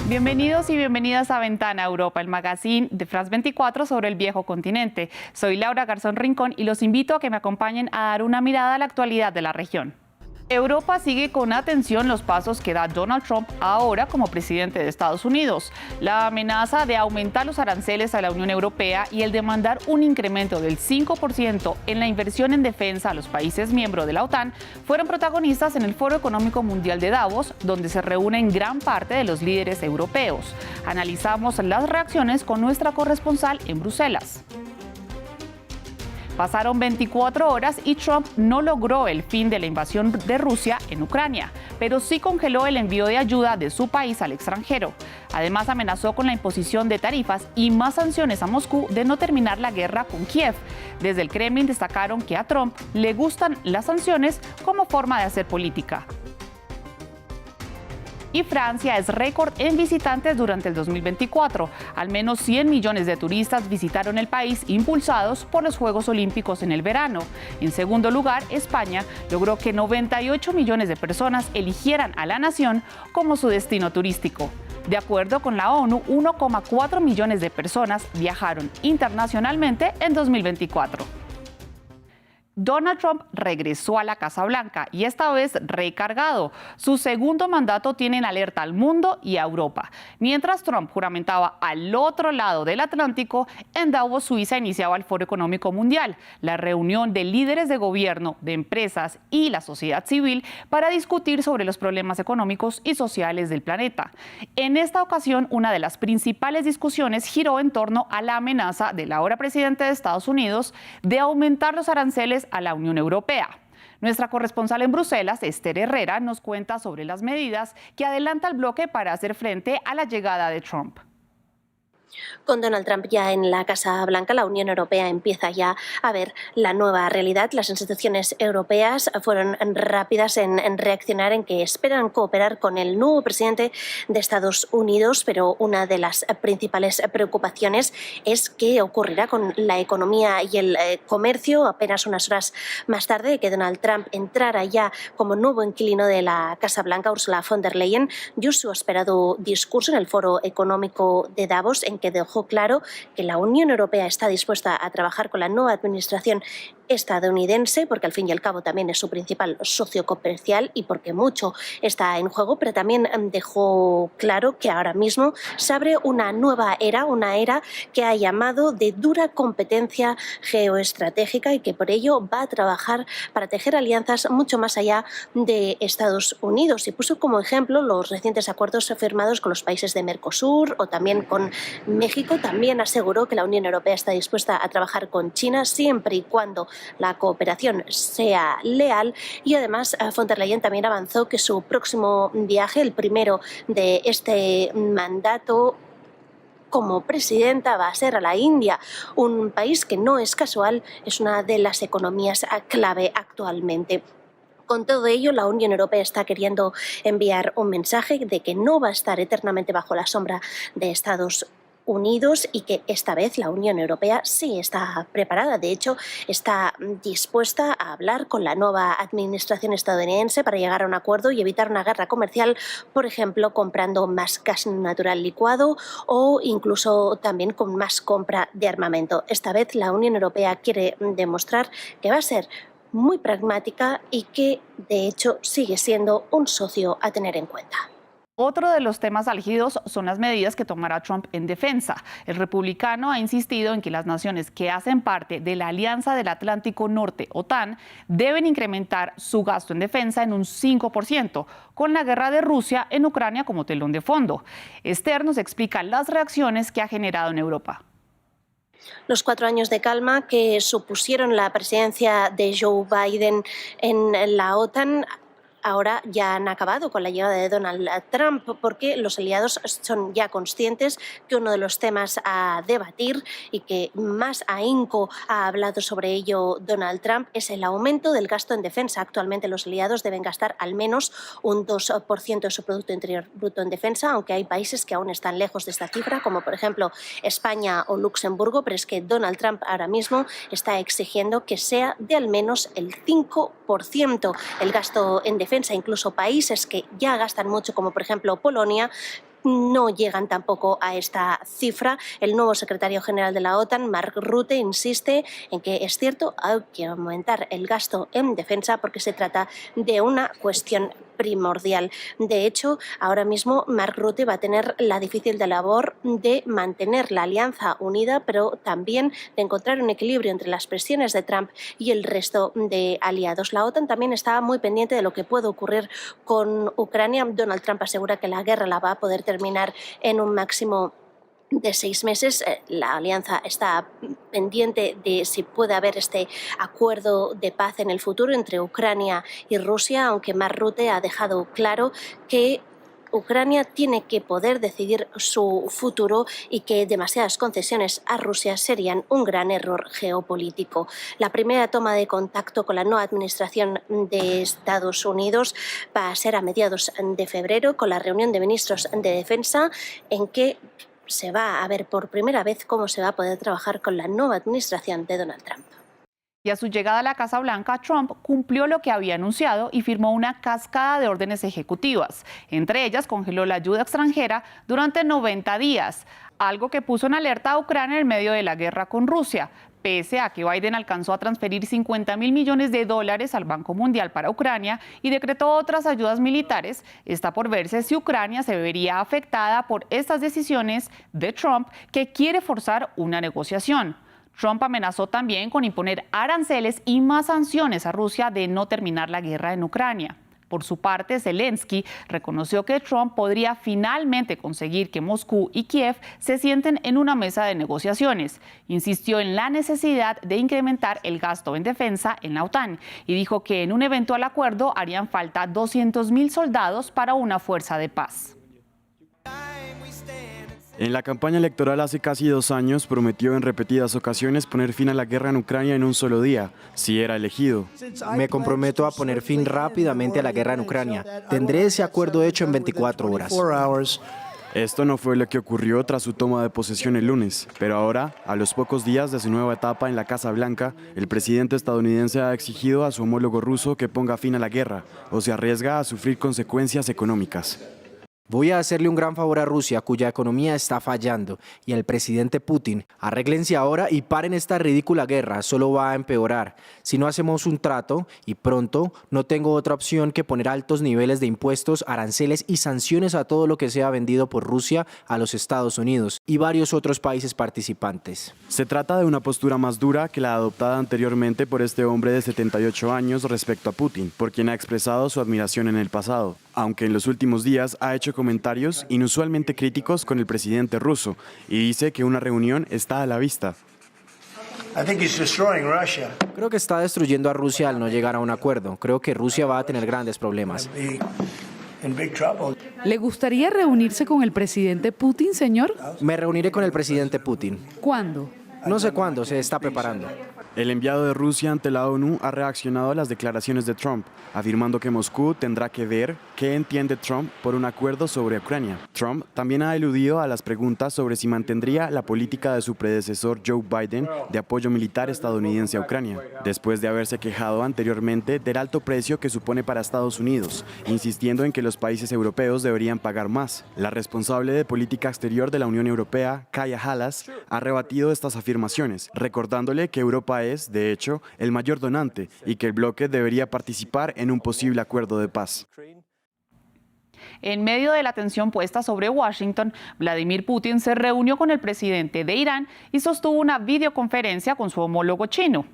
Bienvenidos y bienvenidas a Ventana Europa, el magazine de France 24 sobre el viejo continente. Soy Laura Garzón Rincón y los invito a que me acompañen a dar una mirada a la actualidad de la región. Europa sigue con atención los pasos que da Donald Trump ahora como presidente de Estados Unidos. La amenaza de aumentar los aranceles a la Unión Europea y el demandar un incremento del 5% en la inversión en defensa a los países miembros de la OTAN fueron protagonistas en el Foro Económico Mundial de Davos, donde se reúnen gran parte de los líderes europeos. Analizamos las reacciones con nuestra corresponsal en Bruselas. Pasaron 24 horas y Trump no logró el fin de la invasión de Rusia en Ucrania, pero sí congeló el envío de ayuda de su país al extranjero. Además, amenazó con la imposición de tarifas y más sanciones a Moscú de no terminar la guerra con Kiev. Desde el Kremlin destacaron que a Trump le gustan las sanciones como forma de hacer política. Y Francia es récord en visitantes durante el 2024. Al menos 100 millones de turistas visitaron el país impulsados por los Juegos Olímpicos en el verano. En segundo lugar, España logró que 98 millones de personas eligieran a la nación como su destino turístico. De acuerdo con la ONU, 1,4 millones de personas viajaron internacionalmente en 2024. Donald Trump regresó a la Casa Blanca y esta vez recargado. Su segundo mandato tiene en alerta al mundo y a Europa. Mientras Trump juramentaba al otro lado del Atlántico, en Davos, Suiza, iniciaba el Foro Económico Mundial, la reunión de líderes de gobierno, de empresas y la sociedad civil para discutir sobre los problemas económicos y sociales del planeta. En esta ocasión, una de las principales discusiones giró en torno a la amenaza del ahora presidente de Estados Unidos de aumentar los aranceles a la Unión Europea. Nuestra corresponsal en Bruselas, Esther Herrera, nos cuenta sobre las medidas que adelanta el bloque para hacer frente a la llegada de Trump. Con Donald Trump ya en la Casa Blanca, la Unión Europea empieza ya a ver la nueva realidad. Las instituciones europeas fueron rápidas en reaccionar, en que esperan cooperar con el nuevo presidente de Estados Unidos, pero una de las principales preocupaciones es qué ocurrirá con la economía y el comercio apenas unas horas más tarde de que Donald Trump entrara ya como nuevo inquilino de la Casa Blanca. Ursula von der Leyen dio su esperado discurso en el Foro Económico de Davos, en que dejó claro que la Unión Europea está dispuesta a trabajar con la nueva administración estadounidense, porque al fin y al cabo también es su principal socio comercial y porque mucho está en juego, pero también dejó claro que ahora mismo se abre una nueva era, una era que ha llamado de dura competencia geoestratégica y que por ello va a trabajar para tejer alianzas mucho más allá de Estados Unidos. Y puso como ejemplo los recientes acuerdos firmados con los países de Mercosur o también con México. También aseguró que la Unión Europea está dispuesta a trabajar con China siempre y cuando la cooperación sea leal, y además von der Leyen también avanzó que su próximo viaje, el primero de este mandato como presidenta, va a ser a la India, un país que no es casual, es una de las economías clave actualmente. Con todo ello, la Unión Europea está queriendo enviar un mensaje de que no va a estar eternamente bajo la sombra de Estados Unidos y que esta vez la Unión Europea sí está preparada. De hecho, está dispuesta a hablar con la nueva administración estadounidense para llegar a un acuerdo y evitar una guerra comercial, por ejemplo, comprando más gas natural licuado o incluso también con más compra de armamento. Esta vez la Unión Europea quiere demostrar que va a ser muy pragmática y que, de hecho, sigue siendo un socio a tener en cuenta. Otro de los temas álgidos son las medidas que tomará Trump en defensa. El republicano ha insistido en que las naciones que hacen parte de la Alianza del Atlántico Norte, OTAN, deben incrementar su gasto en defensa en un 5%, con la guerra de Rusia en Ucrania como telón de fondo. Esther nos explica las reacciones que ha generado en Europa. Los 4 años de calma que supusieron la presidencia de Joe Biden en la OTAN ahora ya han acabado con la llegada de Donald Trump, porque los aliados son ya conscientes que uno de los temas a debatir y que más ahínco ha hablado sobre ello Donald Trump es el aumento del gasto en defensa. Actualmente los aliados deben gastar al menos un 2% de su Producto Interior Bruto en defensa, aunque hay países que aún están lejos de esta cifra, como por ejemplo España o Luxemburgo, pero es que Donald Trump ahora mismo está exigiendo que sea de al menos el 5% el gasto en defensa defensa, incluso países que ya gastan mucho, como por ejemplo Polonia, no llegan tampoco a esta cifra. El nuevo secretario general de la OTAN, Mark Rutte, insiste en que es cierto, hay que aumentar el gasto en defensa porque se trata de una cuestión primordial. De hecho, ahora mismo Mark Rutte va a tener la difícil labor de mantener la alianza unida, pero también de encontrar un equilibrio entre las presiones de Trump y el resto de aliados. La OTAN también está muy pendiente de lo que puede ocurrir con Ucrania. Donald Trump asegura que la guerra la va a poder terminar en un máximo de 6 meses. La alianza está pendiente de si puede haber este acuerdo de paz en el futuro entre Ucrania y Rusia, aunque Mark Rutte ha dejado claro que Ucrania tiene que poder decidir su futuro y que demasiadas concesiones a Rusia serían un gran error geopolítico. La primera toma de contacto con la nueva administración de Estados Unidos va a ser a mediados de febrero, con la reunión de ministros de defensa, en que se va a ver por primera vez cómo se va a poder trabajar con la nueva administración de Donald Trump. Y a su llegada a la Casa Blanca, Trump cumplió lo que había anunciado y firmó una cascada de órdenes ejecutivas. Entre ellas, congeló la ayuda extranjera durante 90 días, algo que puso en alerta a Ucrania en medio de la guerra con Rusia. Pese a que Biden alcanzó a transferir $50.000 millones al Banco Mundial para Ucrania y decretó otras ayudas militares, está por verse si Ucrania se vería afectada por estas decisiones de Trump, que quiere forzar una negociación. Trump amenazó también con imponer aranceles y más sanciones a Rusia de no terminar la guerra en Ucrania. Por su parte, Zelensky reconoció que Trump podría finalmente conseguir que Moscú y Kiev se sienten en una mesa de negociaciones. Insistió en la necesidad de incrementar el gasto en defensa en la OTAN y dijo que en un eventual acuerdo harían falta 200.000 soldados para una fuerza de paz. En la campaña electoral hace casi 2 años prometió en repetidas ocasiones poner fin a la guerra en Ucrania en un solo día, si era elegido. Me comprometo a poner fin rápidamente a la guerra en Ucrania. Tendré ese acuerdo hecho en 24 horas. Esto no fue lo que ocurrió tras su toma de posesión el lunes, pero ahora, a los pocos días de su nueva etapa en la Casa Blanca, el presidente estadounidense ha exigido a su homólogo ruso que ponga fin a la guerra o se arriesga a sufrir consecuencias económicas. Voy a hacerle un gran favor a Rusia, cuya economía está fallando, y al presidente Putin. Arréglense ahora y paren esta ridícula guerra, solo va a empeorar. Si no hacemos un trato, y pronto, no tengo otra opción que poner altos niveles de impuestos, aranceles y sanciones a todo lo que sea vendido por Rusia a los Estados Unidos y varios otros países participantes. Se trata de una postura más dura que la adoptada anteriormente por este hombre de 78 años respecto a Putin, por quien ha expresado su admiración en el pasado, aunque en los últimos días ha hecho comentarios inusualmente críticos con el presidente ruso y dice que una reunión está a la vista. Creo que está destruyendo a Rusia al no llegar a un acuerdo. Creo que Rusia va a tener grandes problemas. ¿Le gustaría reunirse con el presidente Putin, señor? Me reuniré con el presidente Putin. ¿Cuándo? No sé cuándo, se está preparando. El enviado de Rusia ante la ONU ha reaccionado a las declaraciones de Trump, afirmando que Moscú tendrá que ver qué entiende Trump por un acuerdo sobre Ucrania. Trump también ha eludido a las preguntas sobre si mantendría la política de su predecesor Joe Biden de apoyo militar estadounidense a Ucrania, después de haberse quejado anteriormente del alto precio que supone para Estados Unidos, insistiendo en que los países europeos deberían pagar más. La responsable de política exterior de la Unión Europea, Kaja Kallas, ha rebatido estas afirmaciones, recordándole que Europa es, de hecho, el mayor donante y que el bloque debería participar en un posible acuerdo de paz. En medio de la tensión puesta sobre Washington, Vladimir Putin se reunió con el presidente de Irán y sostuvo una videoconferencia con su homólogo chino.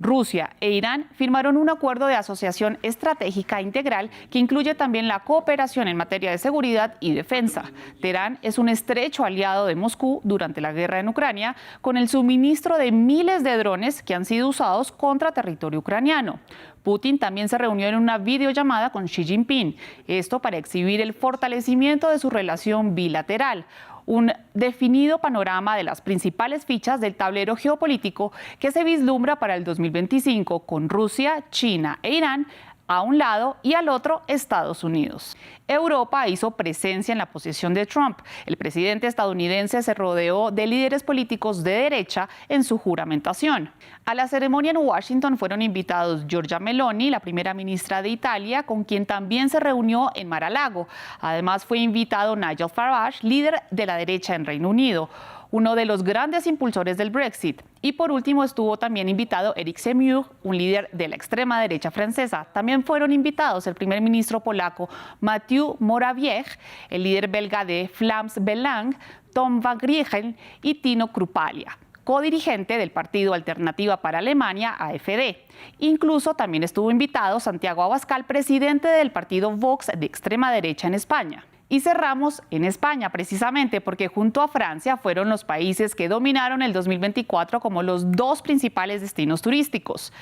Rusia e Irán firmaron un acuerdo de asociación estratégica integral que incluye también la cooperación en materia de seguridad y defensa. Teherán es un estrecho aliado de Moscú durante la guerra en Ucrania, con el suministro de miles de drones que han sido usados contra territorio ucraniano. Putin también se reunió en una videollamada con Xi Jinping, esto para exhibir el fortalecimiento de su relación bilateral. Un definido panorama de las principales fichas del tablero geopolítico que se vislumbra para el 2025 con Rusia, China e Irán a un lado y al otro Estados Unidos. Europa hizo presencia en la posesión de Trump. El presidente estadounidense se rodeó de líderes políticos de derecha en su juramentación. A la ceremonia en Washington fueron invitados Giorgia Meloni, la primera ministra de Italia, con quien también se reunió en Mar-a-Lago. Además fue invitado Nigel Farage, líder de la derecha en Reino Unido, uno de los grandes impulsores del Brexit. Y por último estuvo también invitado Éric Zemmour, un líder de la extrema derecha francesa. También fueron invitados el primer ministro polaco Mateusz Morawiecki, el líder belga de Vlaams Belang, Tom van Griegel, y Tino Krupalia, codirigente del partido Alternativa para Alemania, AfD. Incluso también estuvo invitado Santiago Abascal, presidente del partido Vox de extrema derecha en España. Y cerramos en España, precisamente porque junto a Francia fueron los países que dominaron el 2024 como los dos principales destinos turísticos.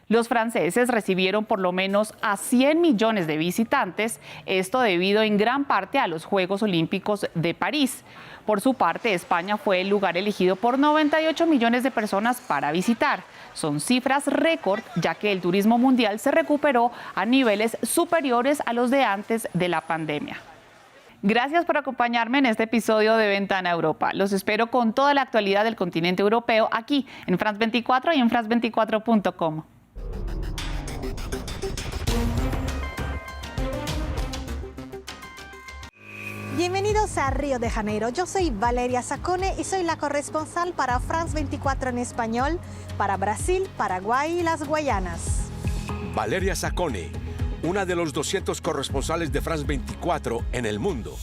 Los franceses recibieron por lo menos a 100 millones de visitantes, esto debido en gran parte a los Juegos Olímpicos de París. Por su parte, España fue el lugar elegido por 98 millones de personas para visitar. Son cifras récord, ya que el turismo mundial se recuperó a niveles superiores a los de antes de la pandemia. Gracias por acompañarme en este episodio de Ventana Europa. Los espero con toda la actualidad del continente europeo aquí en France 24 y en France24.com. Bienvenidos a Río de Janeiro. Yo soy Valeria Saccone y soy la corresponsal para France 24 en español, para Brasil, Paraguay y las Guayanas. Valeria Saccone, una de los 200 corresponsales de France 24 en el mundo.